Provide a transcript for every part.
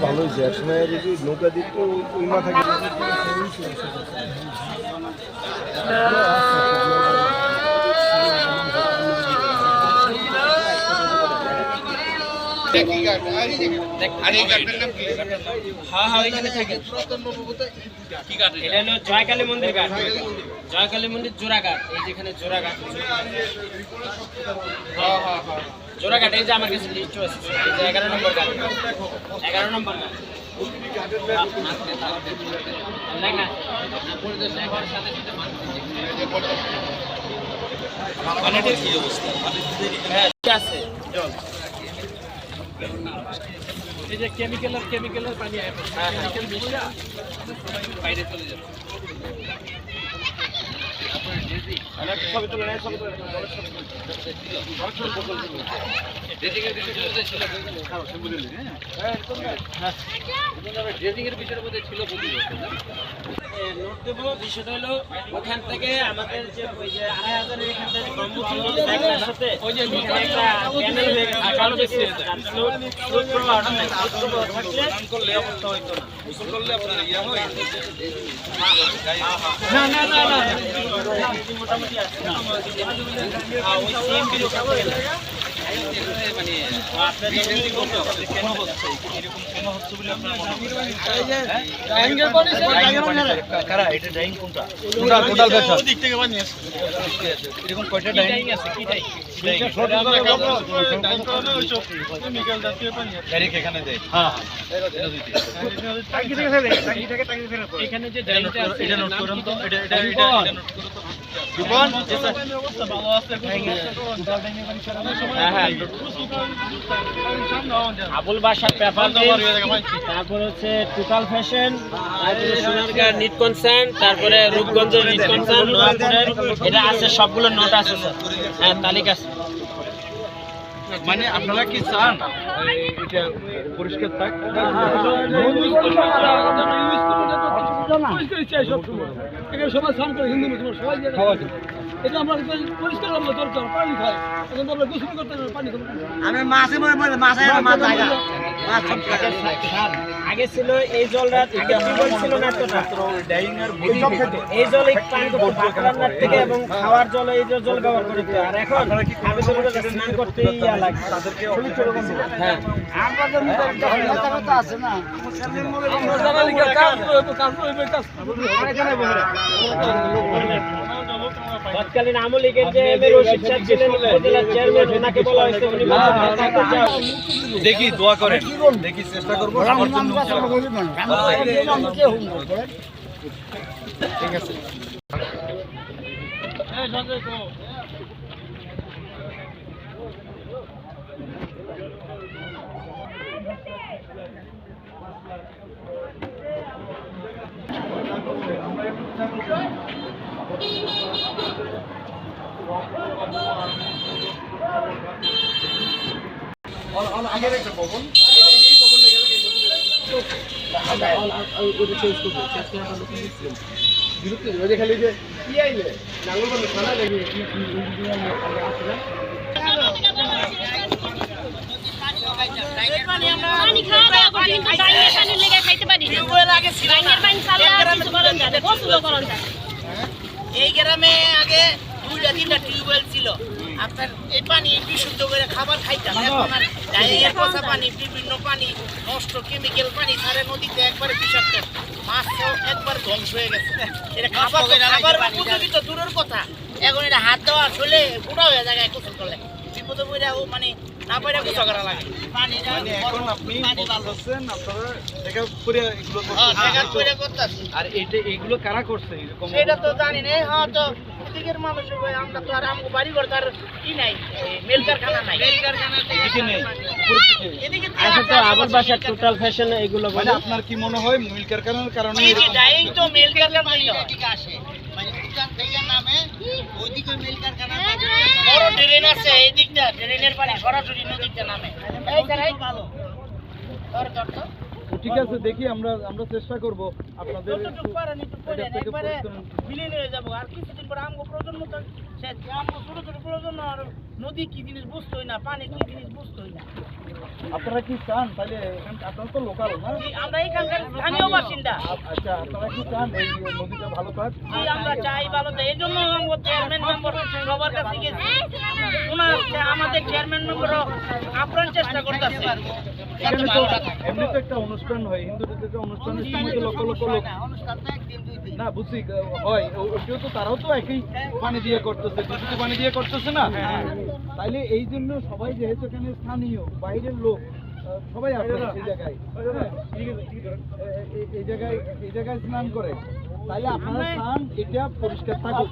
ভালো হয়েছে একসময় যদি নৌকা দিত ওই মাথা জয়কালী মন্দির ঘাট, জয়কালী মন্দির জোড়াঘাট, এই যেখানে জোড়াঘাট, জোড়াঘাট এই যে আমার কাছে লিস্ট আছে, এই যে 11 নম্বর ঘাট, 11 নম্বর ঘাট। আছে এই যে কেমিক্যালের পানি বাইরে চলে যাবে। বিষয়টা হলো ওখান থেকে আমাদের যে ওই যে 2500 এখান থেকে সাথে ওই যে একটা প্যানেল হয়ে গেছে, কালো দেখছে করলে অবস্থা হইতো না, গোসল করলে আপনার ইয়া হয় না না না না মোটামুটি আছে না ওই সেম ভিডিও মানে আপনার কেন হচ্ছে এরকম কেন হচ্ছে বলে আপনার মনে হয় কারা এটা ডাইং কোনটা টোটাল ফ্যাশন ওই দিক থেকে বানিয়ে আছে এরকম কয়টা ডাইং আছে কি ডাইং ডাইং করে ওই সব কেমিক্যাল জাতীয় পানি ডাইরেক্ট এখানে দেয় হ্যাঁ টাকি থেকে ফেলে টাকি থেকে এখানে যে ডাইংটা আছে এটা নোট করুন তো এটা নোট করুন তো জীবন অবস্থা ভালো আছে টোটাল ডাইং পানি ছড়ানোর সময় হ্যাঁ আবুল বাসার পেপার তারপর হচ্ছে টোটাল ফ্যাশন, তারপরে সোনারগাঁও নিট কনসার্ন, তারপরে রূপগঞ্জের নিট কনসার্ন, নয়াপুরের এটা আছে, সবগুলো নোট আছে স্যার। হ্যাঁ তালিকা আছে। মানে আপনারা কি চান এটা পরিষ্কার থাক? সবাই স্নান করে হিন্দু মুসলমান সবাই এটা আমরা পরিষ্কার আমরা দরকার পানি খাই, এখন তো আমরা গোসল করতে পানি খাবো আমি মাছে আগে ছিল এই জলটা ছিল না এতটা এই জল রান্নার থেকে এবং খাওয়ার জল এই জল ব্যবহার করতে, আর এখন স্নান করতে ইয়া লাগে তাদেরকে হ্যাঁ আছে না তৎকালীন আওয়ামী লীগের যে রশিদ সাহেব ছিলেন উপজেলার চেয়ারম্যান, ওনাকে বলা হয়েছে উনি দেখি দোয়া করেন, দেখি চেষ্টা করবো ঠিক আছে। আগের একটা ভবন খালি যে কি আইলে নাঙ্গল বন্ধ খানা দেখি এই গ্রামে আগে 2-3টা টিউবওয়েল ছিল, আপনার এই পানি বিশুদ্ধ করে খাবার খাইতাম। এখন আর ডাইরেক্ট পচা পানি, বিভিন্ন পানি নষ্ট, কেমিক্যাল পানি সারে নদীতে একবারে বিষাক্ত, মাছ একবার ধ্বংস হয়ে গেছে। এটা খাবার উপযোগী তো দূরের কথা, এখন এটা হাত দেওয়া আসলে বুড়া হয়ে যায় গোসল করলে বিপদে পড়ে মানে না পড়ে গোসল করা লাগে। পানি এখন আপনি বলতেছেন আপনারা দেখা করে এগুলো করতেছেন, আর এইগুলো কারা করছে এরকম সেটা তো জানি না। হ্যাঁ তো দিকের মানুষ ভাই, আমরা তো আর আমগো বাড়ি ঘর তার কি নাই, মেল কারখানা নাই, মেল কারখানা থেকে নেই এদিকে আছে তো আবুল বাসার টোটাল ফ্যাশন এগুলো বলে। আপনার কি মনে হয় মেল কারখানার কারণে এই ডাইং তো মেল কারখানা থেকে আসে, মানে উজান থেকে নামে ওইদিকে মেল কারখানা বড় ড্রেন আছে, এই দিকটা ড্রেনের পানি সরাসরি নদীতে নামে। এই ভালো তোর তো ঠিক আছে, দেখি আমরা চেষ্টা করব আপনাদের যতটুকু পারেন একটু করেন, এটা থেকে একবারে পরিত্রাণ- বিলীন হয়ে যাবো। আর কিছুদিন পরে আমগো প্রজন্ম তো সে আমগো ছোট ছোট প্রজন্ম আর নদী কি জিনিস বুঝতোই না, পানি কি জিনিস বুঝতোই না। আপনারা কি চান তাহলে আপনারা তো লোকাল না? জি, আমরা এখানকার স্থানীয় বাসিন্দা। আচ্ছা, আপনারা কি চান এই নদীটা ভালো থাক? জি, আমরা চাই ভালো চাই। এই জন্য আমগো চেয়ারম্যান মেম্বার সবার কাছে গেছি। আমাদের চেয়ারম্যান মেম্বারও আপ্রাণ চেষ্টা করতেছে। এখানে তো এমনি তো একটা অনুষ্ঠান হয়, হিন্দুদের একটা অনুষ্ঠানের সময় তো লক্ষ লক্ষ লোক অনুষ্ঠান তো একদিন দুই দিন। না বুঝছি হয়, ওটিও তো তারাও তো একই পানি দিয়ে করতেছে, দূষিত পানি দিয়ে করতেছে না? তাইলে এই জন্য সবাই যেহেতু এখানে স্থানীয় বাইরের লোক সবাই আসে এই জায়গায়, এই জায়গায় স্নান করে, তাইলে আপনারা স্নান এটা পরিষ্কার থাকুক,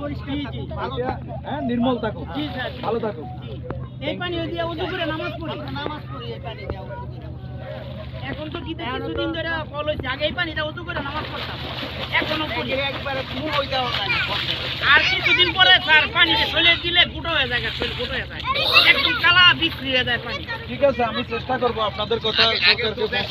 এটা, হ্যাঁ, নির্মল থাকুক, ভালো থাকুক। এই পানি দিয়ে উজু করে নামাজ পড়ি এই পানি দিয়ে উজু করে। এখন তো কিছুদিন ধরে কল হয়েছে, আগে এই পানিটা উজু করে নামাজ পড়তাম, এখনো পড়ি একবারে আর কিছুদিন পরে স্যার পানিতে চলে দিলে গুঁটো হয়ে যায়, শরীর গুঁটো হয়ে যায়, একদম কালা বিক্রি হয়ে যায় পানি। ঠিক আছে, আমি চেষ্টা করবো আপনাদের কথা সরকারকে পৌঁছাই।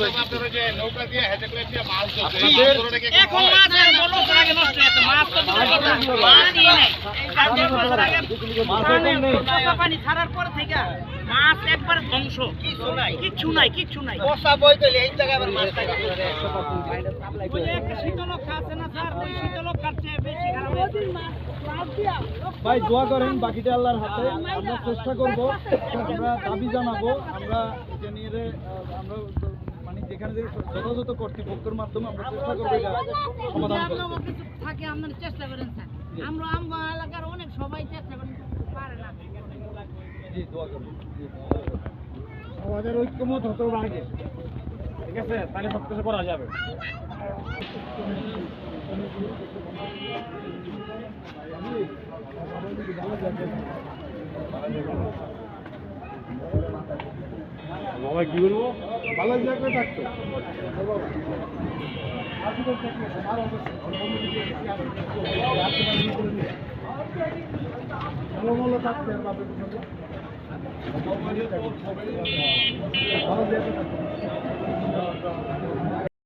এখন মাছের বলো আগে নষ্ট হয়েছে, মাছ তো দূরের কথা, পানি নেই। এই 4-5 বছর আগে পানি ছাড়ার পর থেকে মাছ একবার ধ্বংস, কিচ্ছু নাই। ওই যে একটা শীতলক আছে না স্যার, ওই শীতলক কাটছে বেশি খারাপ হয়েছে। ভাই দোয়া করেন, বাকিটা আল্লাহর হাতে। আমরা চেষ্টা করব, আমরা দাবি জানাবো, আমরা এটা নিয়ে আমরা মানে যেখানে যথাযথ কর্তৃপক্ষের মাধ্যমে আমরা চেষ্টা করবো এটা সমাধান করতে। কিছু থাকে আপনারা চেষ্টা করেন স্যার, আমরা আমগো এলাকার অনেক সবাই চেষ্টা করেন, কিন্তু পারে না। জি, দোয়া করবেন। আমাদের ঐক্যমত হতে হবে আগে, ঠিক আছে? তাহলে সব কিছু করা যাবে। বাবা কি বলবো, ভালো জায়গায় থাকতো ভালো জায়গায় থাকতো।